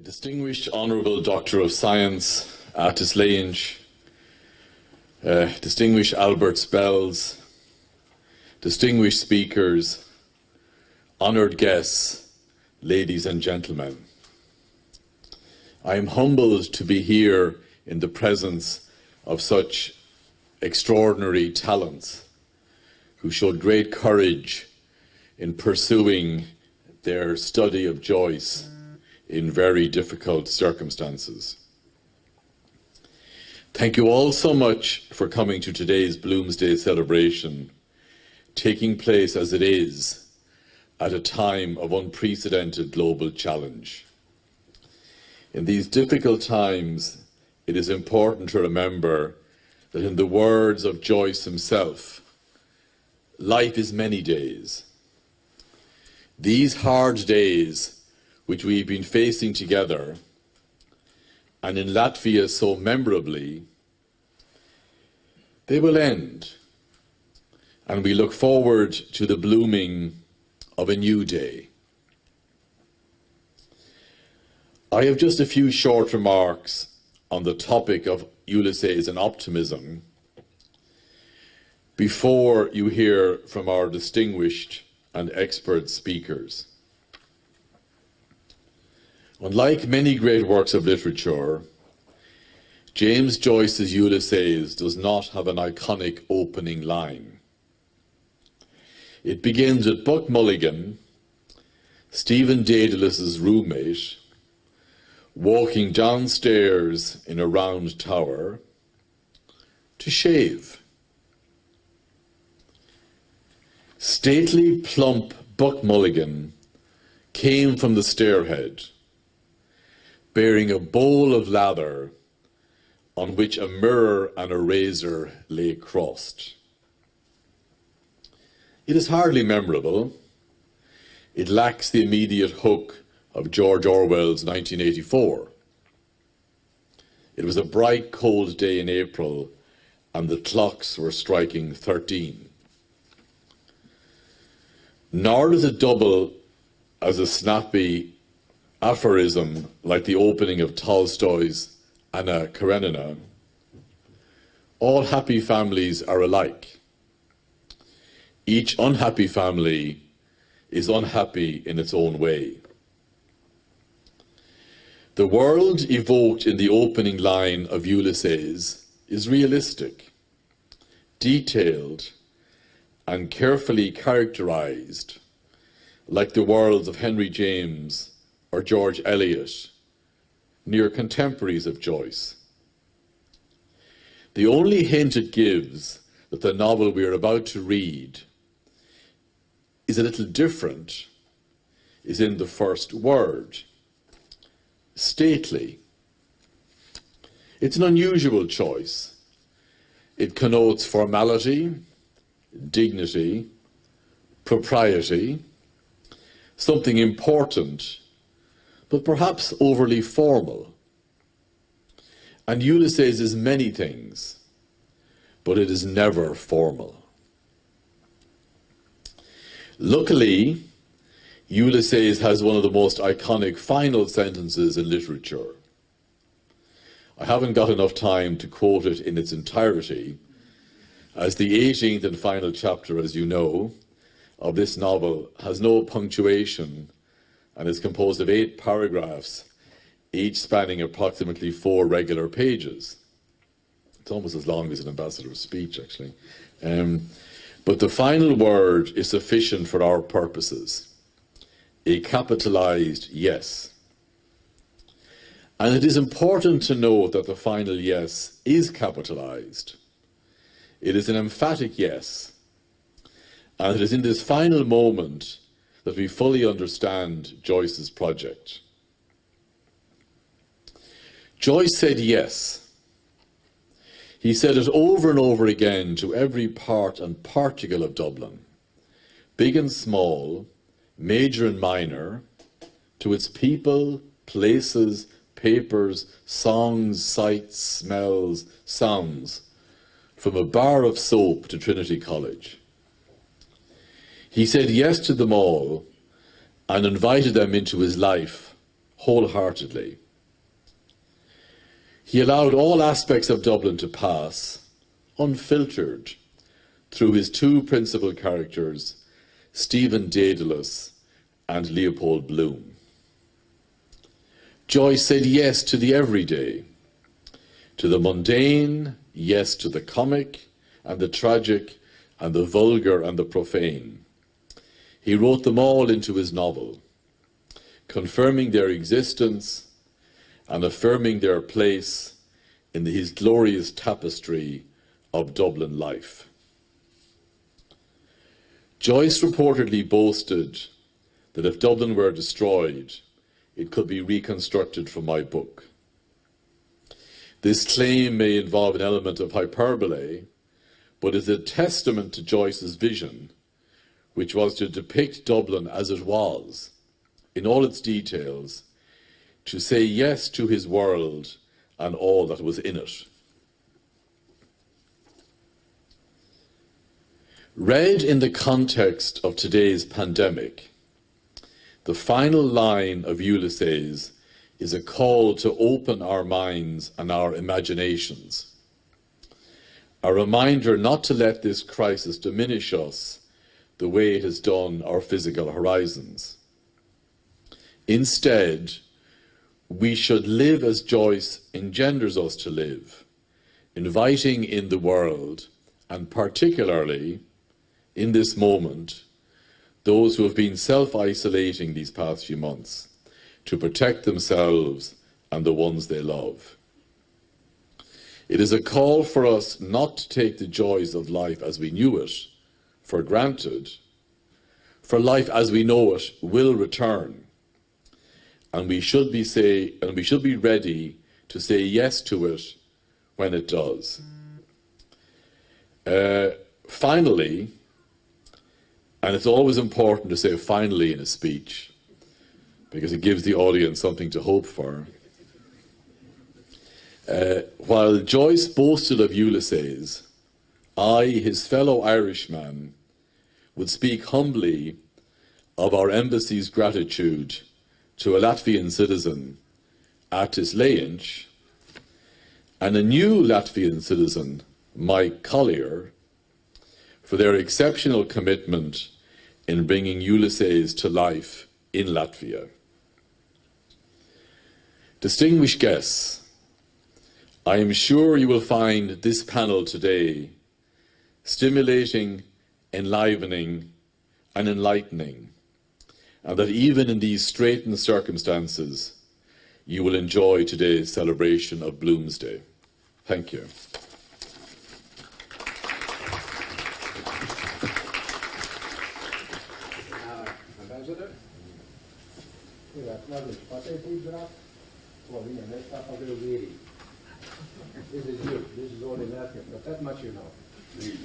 Distinguished Honourable Doctor of Science, Artis Lange, distinguished Albert Spells, distinguished speakers, honoured guests, ladies and gentlemen. I am humbled to be here in the presence of such extraordinary talents who showed great courage in pursuing their study of Joyce in very difficult circumstances. Thank you all so much for coming to today's Bloomsday celebration, taking place as it is at a time of unprecedented global challenge. In these difficult times, it is important to remember that in the words of Joyce himself, life is many days. These hard days which we've been facing together, and in Latvia so memorably, they will end, and we look forward to the blooming of a new day. I have just a few short remarks on the topic of Ulysses and optimism before you hear from our distinguished and expert speakers. Unlike many great works of literature, James Joyce's Ulysses does not have an iconic opening line. It begins with Buck Mulligan, Stephen Daedalus's roommate, walking downstairs in a round tower to shave. Stately, plump Buck Mulligan came from the stairhead, bearing a bowl of lather on which a mirror and a razor lay crossed. It is hardly memorable. It lacks the immediate hook of George Orwell's 1984. It was a bright, cold day in April, and the clocks were striking 13. Nor does it double as a snappy aphorism like the opening of Tolstoy's Anna Karenina. All happy families are alike. Each unhappy family is unhappy in its own way. The world evoked in the opening line of Ulysses is realistic, detailed, and carefully characterized, like the worlds of Henry James or George Eliot, near contemporaries of Joyce. The only hint it gives that the novel we are about to read is a little different is in the first word, stately. It's an unusual choice. It connotes formality, dignity, propriety, something important, but perhaps overly formal. And Ulysses is many things, but it is never formal. Luckily, Ulysses has one of the most iconic final sentences in literature. I haven't got enough time to quote it in its entirety, as the 18th and final chapter, as you know, of this novel has no punctuation and is composed of 8 paragraphs, each spanning approximately 4 regular pages. It's almost as long as an ambassador's speech, actually. But the final word is sufficient for our purposes. A capitalized yes. And it is important to note that the final yes is capitalized. It is an emphatic yes. And it is in this final moment that we fully understand Joyce's project. Joyce said yes. He said it over and over again to every part and particle of Dublin, big and small, major and minor, to its people, places, papers, songs, sights, smells, sounds, from a bar of soap to Trinity College. He said yes to them all and invited them into his life wholeheartedly. He allowed all aspects of Dublin to pass, unfiltered, through his two principal characters, Stephen Daedalus and Leopold Bloom. Joyce said yes to the everyday, to the mundane, yes to the comic and the tragic and the vulgar and the profane. He wrote them all into his novel, confirming their existence and affirming their place in his glorious tapestry of Dublin life. Joyce reportedly boasted that if Dublin were destroyed, it could be reconstructed from my book. This claim may involve an element of hyperbole, but is a testament to Joyce's vision, which was to depict Dublin as it was, in all its details, to say yes to his world and all that was in it. Read in the context of today's pandemic, the final line of Ulysses is a call to open our minds and our imaginations, a reminder not to let this crisis diminish us the way it has done our physical horizons. Instead, we should live as Joyce engenders us to live, inviting in the world, and particularly in this moment, those who have been self-isolating these past few months to protect themselves and the ones they love. It is a call for us not to take the joys of life as we knew it for granted, for life as we know it will return. And we should be ready to say yes to it when it does. Finally, and it's always important to say finally in a speech, because it gives the audience something to hope for. While Joyce boasted of Ulysses, I, his fellow Irishman, would speak humbly of our embassy's gratitude to a Latvian citizen, Artis Leinch, and a new Latvian citizen, Mike Collier, for their exceptional commitment in bringing Ulysses to life in Latvia. Distinguished guests, I am sure you will find this panel today stimulating, enlivening, and enlightening, and that even in these straitened circumstances, you will enjoy today's celebration of Bloomsday. Thank you. Ambassador, hyvät naiset, pateettiidrat, Slovenia, next up of the lady. This is you. This is all in Latvian, but that much you know. Please,